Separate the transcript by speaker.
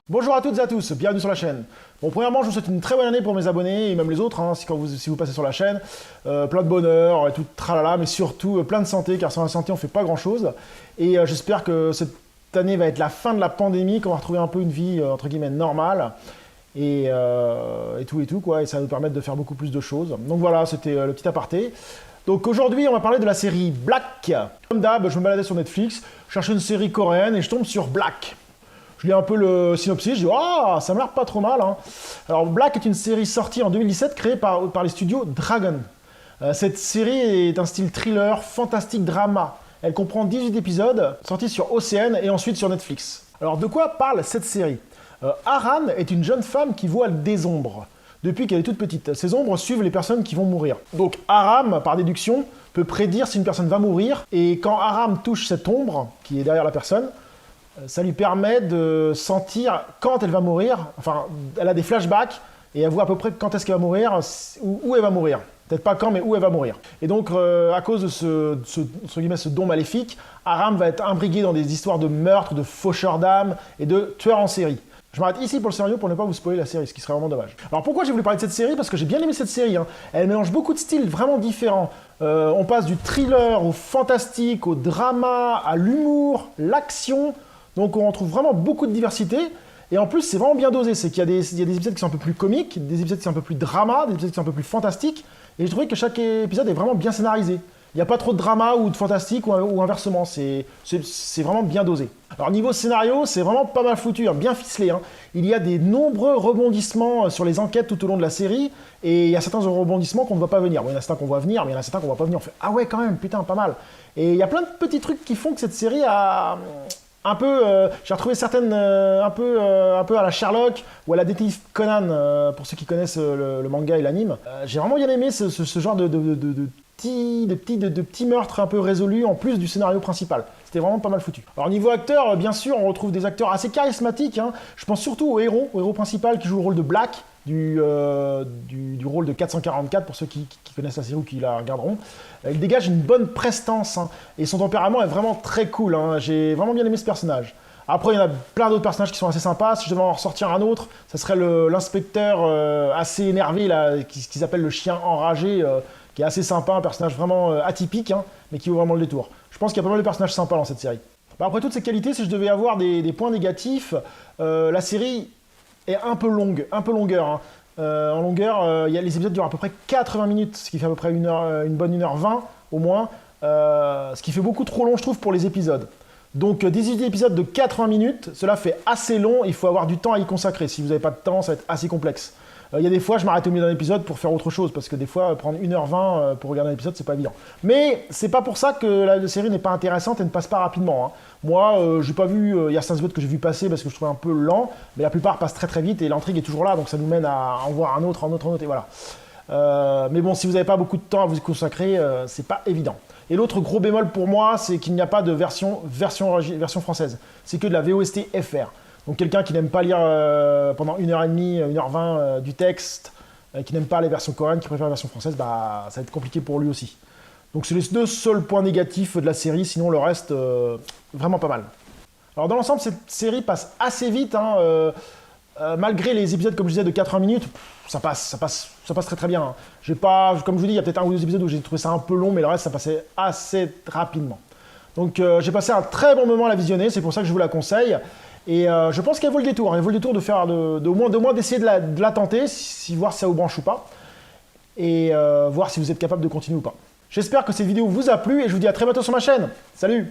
Speaker 1: Bonjour à toutes et à tous, bienvenue sur la chaîne. Bon, premièrement, je vous souhaite une très bonne année pour mes abonnés et même les autres, si vous passez sur la chaîne. Plein de bonheur et tout tralala, mais surtout plein de santé, car sans la santé, on fait pas grand chose. Et j'espère que cette année va être la fin de la pandémie, qu'on va retrouver un peu une vie entre guillemets normale et tout quoi, et ça va nous permettre de faire beaucoup plus de choses. Donc voilà, c'était le petit aparté. Donc aujourd'hui, on va parler de la série Black. Comme d'hab, je me baladais sur Netflix, je cherchais une série coréenne et je tombe sur Black. Je lis un peu le synopsis, je dis « Ah, ça m'a l'air pas trop mal hein. ». Alors Black est une série sortie en 2017 créée par les studios Dragon. Cette série est un style thriller, fantastique drama. Elle comprend 18 épisodes, sortis sur OCN et ensuite sur Netflix. Alors de quoi parle cette série? Aran est une jeune femme qui voit des ombres depuis qu'elle est toute petite. Ces ombres suivent les personnes qui vont mourir. Donc Aram, par déduction, peut prédire si une personne va mourir, et quand Aram touche cette ombre, qui est derrière la personne, ça lui permet de sentir quand elle va mourir. Enfin, elle a des flashbacks et elle voit à peu près quand est-ce qu'elle va mourir, où elle va mourir. Peut-être pas quand, mais où elle va mourir. Et donc, à cause de ce don maléfique, Aram va être imbriqué dans des histoires de meurtres, de faucheurs d'âmes et de tueurs en série. Je m'arrête ici pour le scénario pour ne pas vous spoiler la série, ce qui serait vraiment dommage. Alors pourquoi j'ai voulu parler de cette série? Parce que j'ai bien aimé cette série. Elle mélange beaucoup de styles vraiment différents. On passe du thriller au fantastique, au drama, à l'humour, l'action. Donc on retrouve vraiment beaucoup de diversité, et en plus c'est vraiment bien dosé, c'est qu'il y a des épisodes qui sont un peu plus comiques, des épisodes qui sont un peu plus drama, des épisodes qui sont un peu plus fantastiques, et je trouvais que chaque épisode est vraiment bien scénarisé. Il n'y a pas trop de drama ou de fantastique ou inversement, c'est vraiment bien dosé. Alors niveau scénario, c'est vraiment pas mal foutu, bien ficelé. Il y a des nombreux rebondissements sur les enquêtes tout au long de la série, et il y a certains rebondissements qu'on ne voit pas venir. Bon, il y en a certains qu'on voit venir, mais il y en a certains qu'on ne voit pas venir. On fait « Ah ouais quand même, putain, pas mal ». Et il y a plein de petits trucs qui font que cette série a... j'ai retrouvé certaines un peu à la Sherlock ou à la détective Conan, pour ceux qui connaissent le manga et l'anime. J'ai vraiment bien aimé ce genre de petits meurtres un peu résolus en plus du scénario principal. C'était vraiment pas mal foutu. Alors niveau acteur, bien sûr, on retrouve des acteurs assez charismatiques. Je pense surtout au héros principal qui joue le rôle de Black, du rôle de 444 pour ceux qui connaissent la série ou qui la regarderont. Il dégage une bonne prestance et son tempérament est vraiment très cool. J'ai vraiment bien aimé ce personnage. Après, il y en a plein d'autres personnages qui sont assez sympas. Si je devais en ressortir un autre, ça serait l'inspecteur assez énervé, là, qu'ils appellent le chien enragé, qui est assez sympa, un personnage vraiment atypique, mais qui vaut vraiment le détour. Je pense qu'il y a pas mal de personnages sympas dans cette série. Après toutes ces qualités, si je devais avoir des points négatifs, la série est un peu longueur. En longueur, les épisodes durent à peu près 80 minutes, ce qui fait à peu près une bonne 1h20 au moins, ce qui fait beaucoup trop long, je trouve, pour les épisodes. Donc 18 épisodes de 80 minutes, cela fait assez long, il faut avoir du temps à y consacrer. Si vous n'avez pas de temps, ça va être assez complexe. Il y a des fois, je m'arrête au milieu d'un épisode pour faire autre chose, parce que des fois, prendre 1h20 pour regarder un épisode, c'est pas évident. Mais c'est pas pour ça que la série n'est pas intéressante et ne passe pas rapidement. Moi, j'ai pas vu, il y a certains épisodes que j'ai vu passer parce que je trouvais un peu lent, mais la plupart passent très très vite et l'intrigue est toujours là, donc ça nous mène à en voir un autre, et voilà. Mais bon, si vous n'avez pas beaucoup de temps à vous consacrer, c'est pas évident. Et l'autre gros bémol pour moi, c'est qu'il n'y a pas de version française. C'est que de la VOST FR. Donc quelqu'un qui n'aime pas lire pendant 1h30, 1h20 du texte, qui n'aime pas les versions coréennes, qui préfère la version française, bah ça va être compliqué pour lui aussi. Donc c'est les deux seuls points négatifs de la série, sinon le reste, vraiment pas mal. Alors dans l'ensemble, cette série passe assez vite, malgré les épisodes, comme je disais, de 80 minutes, ça passe très très bien. Comme je vous dis, il y a peut-être un ou deux épisodes où j'ai trouvé ça un peu long, mais le reste, ça passait assez rapidement. Donc j'ai passé un très bon moment à la visionner, c'est pour ça que je vous la conseille. Et je pense qu'elle vaut le détour. Elle vaut le détour d'au moins d'essayer de la tenter, voir si ça vous branche ou pas, et voir si vous êtes capable de continuer ou pas. J'espère que cette vidéo vous a plu et je vous dis à très bientôt sur ma chaîne. Salut!